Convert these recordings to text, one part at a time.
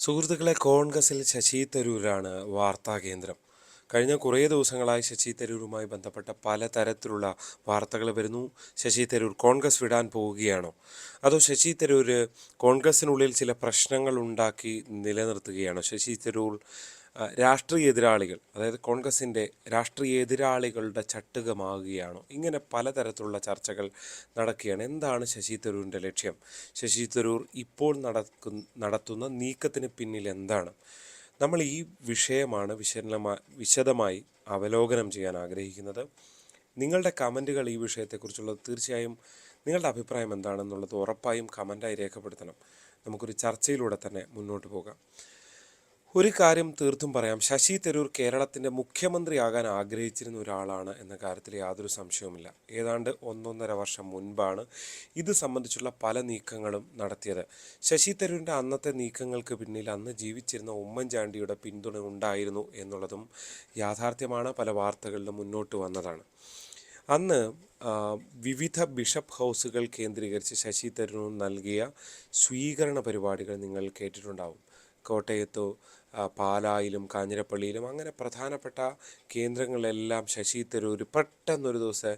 സുഹൃത്തുക്കളെ, കോൺഗ്രസിൽ ശശി തരൂരാണ് വാർത്താകേന്ദ്രം. കഴിഞ്ഞ കുറേ ദിവസങ്ങളായി ശശി തരൂരുമായി ബന്ധപ്പെട്ട പലതരത്തിലുള്ള വാർത്തകൾ വരുന്നു. ശശി തരൂർ കോൺഗ്രസ് വിടാൻ പോവുകയാണോ, അതോ ശശി തരൂർ കോൺഗ്രസിനുള്ളിൽ ചില പ്രശ്നങ്ങൾ ഉണ്ടാക്കി നിലനിർത്തുകയാണോ? ശശി തരൂർ രാഷ്ട്രീയ എതിരാളികൾ, അതായത് കോൺഗ്രസിൻ്റെ രാഷ്ട്രീയ എതിരാളികളുടെ ചട്ടുകമാകുകയാണോ? ഇങ്ങനെ പലതരത്തിലുള്ള ചർച്ചകൾ നടക്കുകയാണ്. എന്താണ് ശശി തരൂരിൻ്റെ ലക്ഷ്യം? ശശി തരൂർ ഇപ്പോൾ നടത്തുന്ന നീക്കത്തിന് പിന്നിൽ എന്താണ്? നമ്മൾ ഈ വിഷയമാണ് വിശദമായി അവലോകനം ചെയ്യാൻ ആഗ്രഹിക്കുന്നത്. നിങ്ങളുടെ കമൻറ്റുകൾ ഈ വിഷയത്തെക്കുറിച്ചുള്ളത് തീർച്ചയായും നിങ്ങളുടെ അഭിപ്രായം എന്താണെന്നുള്ളത് ഉറപ്പായും കമൻറ്റായി രേഖപ്പെടുത്തണം. നമുക്കൊരു ചർച്ചയിലൂടെ തന്നെ മുന്നോട്ട് പോകാം. ഒരു കാര്യം തീർത്തും പറയാം, ശശി തരൂർ കേരളത്തിൻ്റെ മുഖ്യമന്ത്രിയാകാൻ ആഗ്രഹിച്ചിരുന്ന ഒരാളാണ് എന്ന കാര്യത്തിൽ യാതൊരു സംശയവുമില്ല. ഏതാണ്ട് 1.5 വർഷം മുൻപാണ് ഇത് സംബന്ധിച്ചുള്ള പല നീക്കങ്ങളും നടത്തിയത്. ശശി തരൂരിൻ്റെ അന്നത്തെ നീക്കങ്ങൾക്ക് പിന്നിൽ അന്ന് ജീവിച്ചിരുന്ന ഉമ്മൻചാണ്ടിയുടെ പിന്തുണ ഉണ്ടായിരുന്നു എന്നുള്ളതും യാഥാർത്ഥ്യമാണ്. പല വാർത്തകളിലും മുന്നോട്ട് വന്നതാണ്. അന്ന് വിവിധ ബിഷപ്പ് ഹൗസുകൾ കേന്ദ്രീകരിച്ച് ശശി തരൂർ നൽകിയ സ്വീകരണ പരിപാടികൾ നിങ്ങൾ കേട്ടിട്ടുണ്ടാവും. കോട്ടയത്തോ പാലായിലും കാഞ്ഞിരപ്പള്ളിയിലും അങ്ങനെ പ്രധാനപ്പെട്ട കേന്ദ്രങ്ങളിലെല്ലാം ശശി തരൂർ പെട്ടെന്നൊരു ദിവസം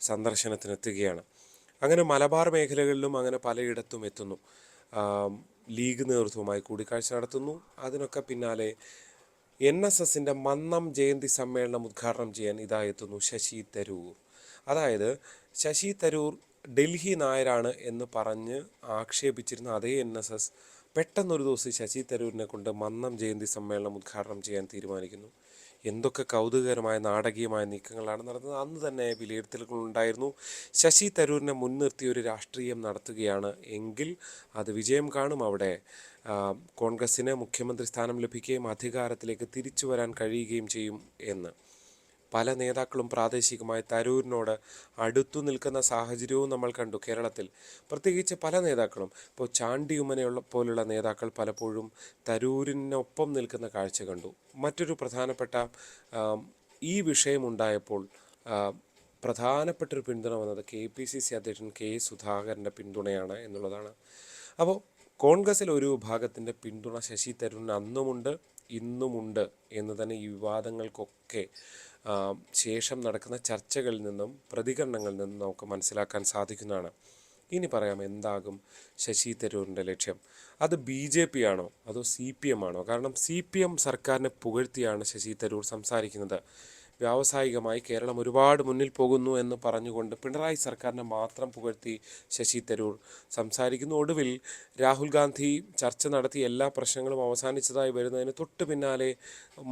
സന്ദർശനത്തിനെത്തുകയാണ്. അങ്ങനെ മലബാർ മേഖലകളിലും അങ്ങനെ പലയിടത്തും എത്തുന്നു. ലീഗ് നേതൃത്വവുമായി കൂടിക്കാഴ്ച നടത്തുന്നു. അതിനൊക്കെ പിന്നാലെ NSSൻ്റെ മന്നം ജയന്തി സമ്മേളനം ഉദ്ഘാടനം ചെയ്യാൻ എത്തുന്നു ശശി തരൂർ. അതായത് ശശി തരൂർ ഡൽഹി നായരാണ് എന്ന് പറഞ്ഞ് ആക്ഷേപിച്ചിരുന്ന അതേ NSS പെട്ടെന്നൊരു ദിവസം ശശി തരൂരിനെ കൊണ്ട് മന്നം ജയന്തി സമ്മേളനം ഉദ്ഘാടനം ചെയ്യാൻ തീരുമാനിക്കുന്നു. എന്തൊക്കെ കൗതുകകരമായ നാടകീയമായ നീക്കങ്ങളാണ് നടന്നത്. അന്ന് തന്നെ വിലയിരുത്തലുകളുണ്ടായിരുന്നു. ശശി തരൂരിനെ മുൻനിർത്തി ഒരു രാഷ്ട്രീയം നടത്തുകയാണ് എങ്കിൽ അത് വിജയം കാണും. അവിടെ കോൺഗ്രസ്സിന് മുഖ്യമന്ത്രി സ്ഥാനം ലഭിക്കുകയും അധികാരത്തിലേക്ക് തിരിച്ചു വരാൻ കഴിയുകയും ചെയ്യും എന്ന് പല നേതാക്കളും പ്രാദേശികമായി തരൂരിനോട് അടുത്തു നിൽക്കുന്ന സാഹചര്യവും നമ്മൾ കണ്ടു കേരളത്തിൽ. പ്രത്യേകിച്ച് പല നേതാക്കളും, ഇപ്പോൾ ചാണ്ടി ഉമ്മനെയുള്ള പോലുള്ള നേതാക്കൾ പലപ്പോഴും തരൂരിനൊപ്പം നിൽക്കുന്ന കാഴ്ച കണ്ടു. മറ്റൊരു പ്രധാനപ്പെട്ട ഈ വിഷയമുണ്ടായപ്പോൾ പ്രധാനപ്പെട്ടൊരു പിന്തുണ വന്നത് KPCC അധ്യക്ഷൻ K സുധാകരൻ്റെ പിന്തുണയാണ് എന്നുള്ളതാണ്. അപ്പോൾ കോൺഗ്രസിൽ ഒരു വിഭാഗത്തിൻ്റെ പിന്തുണ ശശി തരൂരിന് അന്നുമുണ്ട് ഇന്നുമുണ്ട് എന്ന് തന്നെ ഈ വിവാദങ്ങൾക്കൊക്കെ ശേഷം നടക്കുന്ന ചർച്ചകളിൽ നിന്നും പ്രതികരണങ്ങളിൽ നിന്നും നമുക്ക് മനസ്സിലാക്കാൻ സാധിക്കുന്നതാണ്. ഇനി പറയാം, എന്താകും ശശി തരൂരിൻ്റെ ലക്ഷ്യം? അത് BJP ആണോ അതോ CPM ആണോ? കാരണം CPM സർക്കാരിനെ പുകഴ്ത്തിയാണ് ശശി തരൂർ സംസാരിക്കുന്നത്. വ്യാവസായികമായി കേരളം ഒരുപാട് മുന്നിൽ പോകുന്നു എന്ന് പറഞ്ഞുകൊണ്ട് പിണറായി സർക്കാരിനെ മാത്രം പുകഴ്ത്തി ശശി തരൂർ സംസാരിക്കുന്നു. ഒടുവിൽ രാഹുൽ ഗാന്ധി ചർച്ച നടത്തി എല്ലാ പ്രശ്നങ്ങളും അവസാനിച്ചതായി വരുന്നതിന് തൊട്ട് പിന്നാലെ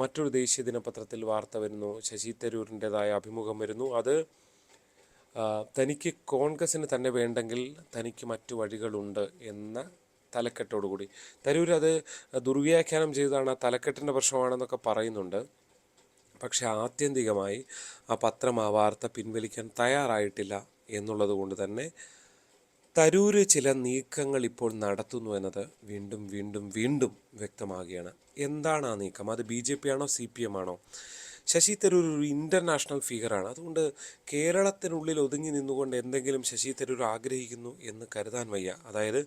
മറ്റൊരു ദേശീയ ദിനപത്രത്തിൽ വാർത്ത വരുന്നു. ശശി തരൂരിൻ്റെതായ അഭിമുഖം വരുന്നു. അത് തനിക്ക് കോൺഗ്രസ്സിന് തന്നെ വേണ്ടെങ്കിൽ തനിക്ക് മറ്റു വഴികളുണ്ട് എന്ന തലക്കെട്ടോടുകൂടി. തരൂർ അത് ദുർവ്യാഖ്യാനം ചെയ്തതാണ്, തലക്കെട്ടിൻ്റെ പ്രശ്നമാണെന്നൊക്കെ പറയുന്നുണ്ട്. പക്ഷെ ആത്യന്തികമായി ആ പത്രം ആ വാർത്ത പിൻവലിക്കാൻ തയ്യാറായിട്ടില്ല എന്നുള്ളത് കൊണ്ട് തന്നെ തരൂർ ചില നീക്കങ്ങൾ ഇപ്പോൾ നടത്തുന്നു എന്നത് വീണ്ടും വീണ്ടും വീണ്ടും വ്യക്തമാകുകയാണ്. എന്താണ് ആ നീക്കം? അത് BJP ആണോ CPM ആണോ? ശശി തരൂർ ഒരു ഇൻ്റർനാഷണൽ ഫിഗറാണ്. അതുകൊണ്ട് കേരളത്തിനുള്ളിൽ ഒതുങ്ങി നിന്നുകൊണ്ട് എന്തെങ്കിലും ശശി തരൂർ ആഗ്രഹിക്കുന്നു എന്ന് കരുതാൻ വയ്യ. അതായത്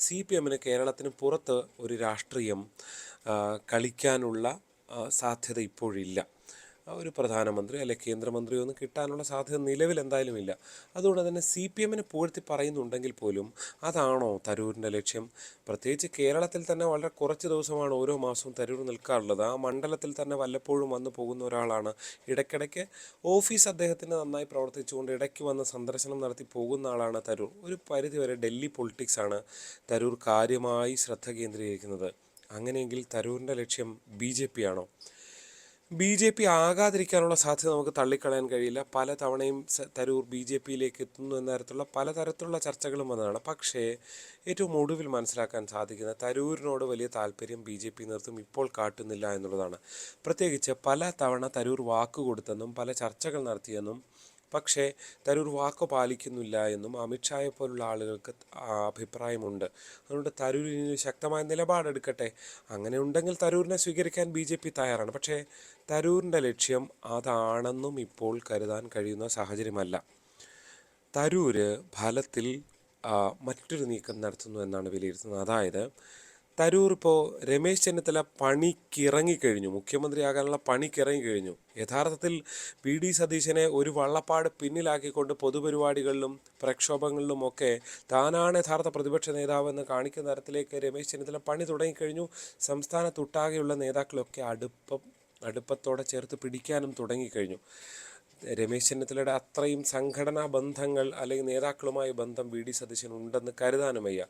CPMന് കേരളത്തിന് പുറത്ത് ഒരു രാഷ്ട്രീയം കളിക്കാനുള്ള സാധ്യത ഇപ്പോഴില്ല. ഒരു പ്രധാനമന്ത്രി അല്ലെ കേന്ദ്രമന്ത്രിയോ ഒന്നും കിട്ടാനുള്ള സാധ്യത നിലവിൽ എന്തായാലും ഇല്ല. അതുകൊണ്ട് തന്നെ CPMനെ പുകഴ്ത്തി പറയുന്നുണ്ടെങ്കിൽ പോലും അതാണോ തരൂരിൻ്റെ ലക്ഷ്യം? പ്രത്യേകിച്ച് കേരളത്തിൽ തന്നെ വളരെ കുറച്ച് ദിവസമാണ് ഓരോ മാസവും തരൂർ നിൽക്കാറുള്ളത്. ആ മണ്ഡലത്തിൽ തന്നെ വല്ലപ്പോഴും വന്നു പോകുന്ന ഒരാളാണ്. ഇടയ്ക്കിടയ്ക്ക് ഓഫീസ് അദ്ദേഹത്തിന് നന്നായി പ്രവർത്തിച്ചുകൊണ്ട് ഇടയ്ക്ക് വന്ന് സന്ദർശനം നടത്തി പോകുന്ന ആളാണ് തരൂർ. ഒരു പരിധിവരെ ഡൽഹി പൊളിറ്റിക്സാണ് തരൂർ കാര്യമായി ശ്രദ്ധ കേന്ദ്രീകരിക്കുന്നത്. അങ്ങനെയെങ്കിൽ തരൂരിൻ്റെ ലക്ഷ്യം BJP ആണോ? BJP ആകാതിരിക്കാനുള്ള സാധ്യത നമുക്ക് തള്ളിക്കളയാൻ കഴിയില്ല. പല തവണയും തരൂർ BJPയിലേക്ക് എത്തുന്നു എന്ന തരത്തിലുള്ള പലതരത്തിലുള്ള ചർച്ചകളും വന്നതാണ്. പക്ഷേ ഏറ്റവും ഒടുവിൽ മനസ്സിലാക്കാൻ സാധിക്കുന്നത് തരൂരിനോട് വലിയ താല്പര്യം BJP നേതൃത്വം ഇപ്പോൾ കാട്ടുന്നില്ല എന്നുള്ളതാണ്. പ്രത്യേകിച്ച് പല തവണ തരൂർ വാക്ക് കൊടുത്തെന്നും പല ചർച്ചകൾ നടത്തിയെന്നും പക്ഷേ തരൂർ വാക്ക് പാലിക്കുന്നില്ല എന്നും അമിത്ഷായെ പോലുള്ള ആളുകൾക്ക് അഭിപ്രായമുണ്ട്. അതുകൊണ്ട് തരൂരിന് ശക്തമായ നിലപാടെടുക്കട്ടെ. അങ്ങനെ ഉണ്ടെങ്കിൽ തരൂരിനെ സ്വീകരിക്കാൻ BJP തയ്യാറാണ്. പക്ഷേ തരൂരിൻ്റെ ലക്ഷ്യം അതാണെന്നും ഇപ്പോൾ കരുതാൻ കഴിയുന്ന സാഹചര്യമല്ല. തരൂർ ഫലത്തിൽ മറ്റൊരു നീക്കം നടത്തുന്നു എന്നാണ് വിലയിരുത്തുന്നത്. അതായത് തരൂർ ഇപ്പോൾ രമേശ് ചെന്നിത്തല പണിക്കിറങ്ങിക്കഴിഞ്ഞു, മുഖ്യമന്ത്രിയാകാനുള്ള പണിക്കിറങ്ങിക്കഴിഞ്ഞു. യഥാർത്ഥത്തിൽ വി ഡി സതീശനെ ഒരു വള്ളപ്പാട് പിന്നിലാക്കിക്കൊണ്ട് പൊതുപരിപാടികളിലും പ്രക്ഷോഭങ്ങളിലുമൊക്കെ താനാണ് യഥാർത്ഥ പ്രതിപക്ഷ നേതാവെന്ന് കാണിക്കുന്ന തരത്തിലേക്ക് രമേശ് ചെന്നിത്തല പണി തുടങ്ങിക്കഴിഞ്ഞു. സംസ്ഥാനത്തൊട്ടാകെയുള്ള നേതാക്കളൊക്കെ അടുപ്പത്തോടെ ചേർത്ത് പിടിക്കാനും തുടങ്ങിക്കഴിഞ്ഞു. രമേശ് ചെന്നിത്തലയുടെ അത്രയും സംഘടനാ ബന്ധങ്ങൾ അല്ലെങ്കിൽ നേതാക്കളുമായി ബന്ധം വി ഡി സതീശൻ ഉണ്ടെന്ന് കരുതാനും വയ്യ.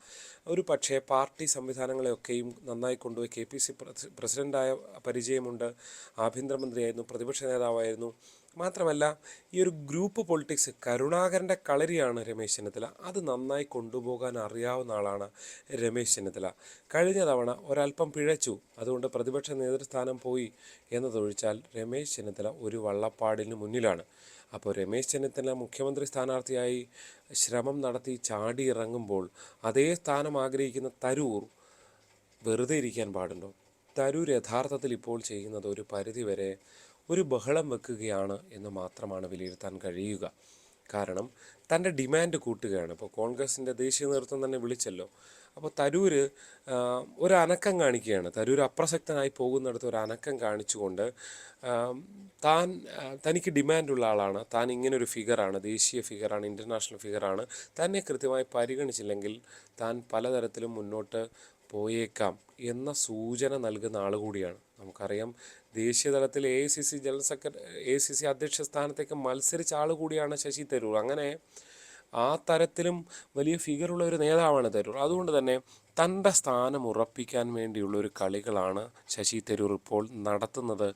ഒരു പക്ഷേ പാർട്ടി സംവിധാനങ്ങളെയൊക്കെയും നന്നായി കൊണ്ടുപോയി കെ പി സി പ്രസിഡൻ്റായ പരിചയമുണ്ട്, ആഭ്യന്തരമന്ത്രിയായിരുന്നു, പ്രതിപക്ഷ നേതാവായിരുന്നു. മാത്രമല്ല ഈ ഒരു ഗ്രൂപ്പ് പൊളിറ്റിക്സ്, കരുണാകരൻ്റെ കളരിയാണ് രമേശ് ചെന്നിത്തല, അത് നന്നായി കൊണ്ടുപോകാൻ അറിയാവുന്ന ആളാണ് രമേശ് ചെന്നിത്തല. കഴിഞ്ഞ തവണ ഒരല്പം പിഴച്ചു, അതുകൊണ്ട് പ്രതിപക്ഷ നേതൃസ്ഥാനം പോയി എന്നതൊഴിച്ചാൽ രമേശ് ചെന്നിത്തല ഒരു വള്ളപ്പാടിന് മുന്നിലാണ്. അപ്പോൾ രമേശ് ചെന്നിത്തല മുഖ്യമന്ത്രി സ്ഥാനാർത്ഥിയായി ശ്രമം നടത്തി ചാടി ഇറങ്ങുമ്പോൾ അതേ സ്ഥാനം ആഗ്രഹിക്കുന്ന തരൂർ വെറുതെ ഇരിക്കാൻ പാടുണ്ടോ? തരൂർ യഥാർത്ഥത്തിൽ ഇപ്പോൾ ചെയ്യുന്നത് ഒരു പരിധിവരെ ഒരു ബഹളം വെക്കുകയാണ് എന്ന് മാത്രമാണ് വിലയിരുത്താൻ കഴിയുക. കാരണം തൻ്റെ ഡിമാൻഡ് കൂട്ടുകയാണ്. ഇപ്പോൾ കോൺഗ്രസിൻ്റെ ദേശീയ നേതൃത്വം തന്നെ വിളിച്ചല്ലോ. അപ്പോൾ തരൂർ ഒരു അനക്കം കാണിക്കുകയാണ്. തരൂർ അപ്രസക്തനായി പോകുന്നിടത്ത് ഒരു അനക്കം കാണിച്ചുകൊണ്ട് തനിക്ക് ഡിമാൻഡുള്ള ആളാണ്, താൻ ഇങ്ങനൊരു ഫിഗറാണ്, ദേശീയ ഫിഗറാണ്, ഇൻ്റർനാഷണൽ ഫിഗറാണ്, തന്നെ കൃത്യമായി പരിഗണിച്ചില്ലെങ്കിൽ താൻ പലതരത്തിലും മുന്നോട്ട് പോയേക്കാം എന്ന സൂചന നൽകുന്ന ആൾ കൂടിയാണ്. നമുക്കറിയാം ദേശീയ തലത്തിൽ AICC ജനറൽ സെക്രട്ടറി, AICC അധ്യക്ഷ സ്ഥാനത്തേക്ക് മത്സരിച്ച ആൾ കൂടിയാണ് ശശി തരൂർ. അങ്ങനെ ആ തരത്തിലും വലിയ ഫിഗറുള്ള ഒരു നേതാവാണ് തരൂർ. അതുകൊണ്ട് തന്നെ തൻ്റെ സ്ഥാനം ഉറപ്പിക്കാൻ വേണ്ടിയുള്ള ഒരു കളികളാണ് ശശി തരൂർ ഇപ്പോൾ നടത്തുന്നത്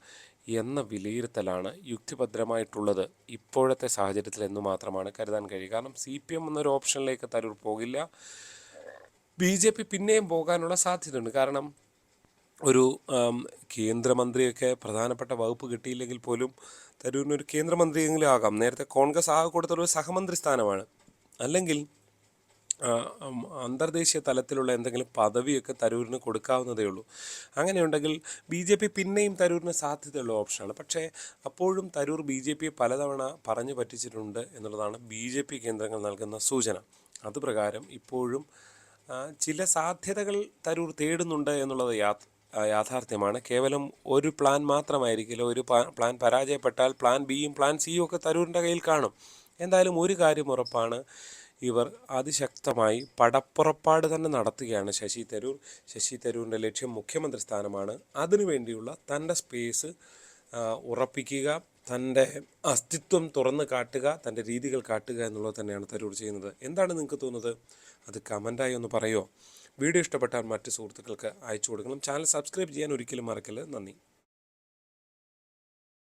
എന്ന വിലയിരുത്തലാണ് യുക്തിഭദ്രമായിട്ടുള്ളത് ഇപ്പോഴത്തെ സാഹചര്യത്തിൽ എന്ന് മാത്രമാണ് കരുതാൻ കഴിയുക. കാരണം CPM എന്നൊരു ഓപ്ഷനിലേക്ക് തരൂർ പോകില്ല. BJP പിന്നെയും പോകാനുള്ള സാധ്യതയുണ്ട്. കാരണം ഒരു കേന്ദ്രമന്ത്രിയൊക്കെ പ്രധാനപ്പെട്ട വകുപ്പ് കിട്ടിയില്ലെങ്കിൽ പോലും തരൂരിനൊരു കേന്ദ്രമന്ത്രിയെങ്കിലും ആകാം. നേരത്തെ കോൺഗ്രസ് ആകെ കൊടുത്തൊരു സഹമന്ത്രി സ്ഥാനമാണ്. അല്ലെങ്കിൽ അന്തർദേശീയ തലത്തിലുള്ള എന്തെങ്കിലും പദവിയൊക്കെ തരൂരിന് കൊടുക്കാവുന്നതേ ഉള്ളൂ. അങ്ങനെയുണ്ടെങ്കിൽ BJP പിന്നെയും തരൂരിന് സാധ്യതയുള്ള ഓപ്ഷനാണ്. പക്ഷേ അപ്പോഴും തരൂർ BJPയെ പലതവണ പറഞ്ഞു പറ്റിച്ചിട്ടുണ്ട് എന്നുള്ളതാണ് BJP കേന്ദ്രങ്ങൾ നൽകുന്ന സൂചന. അതുപ്രകാരം ഇപ്പോഴും ചില സാധ്യതകൾ തരൂർ തേടുന്നുണ്ട് എന്നുള്ളത് യാഥാർത്ഥ്യമാണ്. കേവലം ഒരു പ്ലാൻ മാത്രമായിരിക്കില്ല. ഒരു പ്ലാൻ പരാജയപ്പെട്ടാൽ പ്ലാൻ ബിയും പ്ലാൻ സിയും ഒക്കെ തരൂരിൻ്റെ കയ്യിൽ കാണും. എന്തായാലും ഒരു കാര്യം ഉറപ്പാണ്, ഇവർ അതിശക്തമായി പടപ്പുറപ്പാട് തന്നെ നടത്തുകയാണ് ശശി തരൂർ. ശശി തരൂരിൻ്റെ ലക്ഷ്യം മുഖ്യമന്ത്രി സ്ഥാനമാണ്. അതിനുവേണ്ടിയുള്ള തൻ്റെ സ്പേസ് ഉറപ്പിക്കുക, തൻ്റെ അസ്തിത്വം തുറന്ന് കാട്ടുക, തൻ്റെ രീതികൾ കാട്ടുക എന്നുള്ളത് തന്നെയാണ് തരൂർ ചെയ്യുന്നത്. എന്താണ് നിങ്ങൾക്ക് തോന്നുന്നത്? അത് കമൻറ്റായി ഒന്ന് പറയുമോ? വീഡിയോ ഇഷ്ടപ്പെട്ടാൽ മറ്റ് സുഹൃത്തുക്കൾക്ക് അയച്ചു കൊടുക്കണം. ചാനൽ സബ്സ്ക്രൈബ് ചെയ്യാൻ ഒരിക്കലും മറക്കല്ല്. നന്ദി.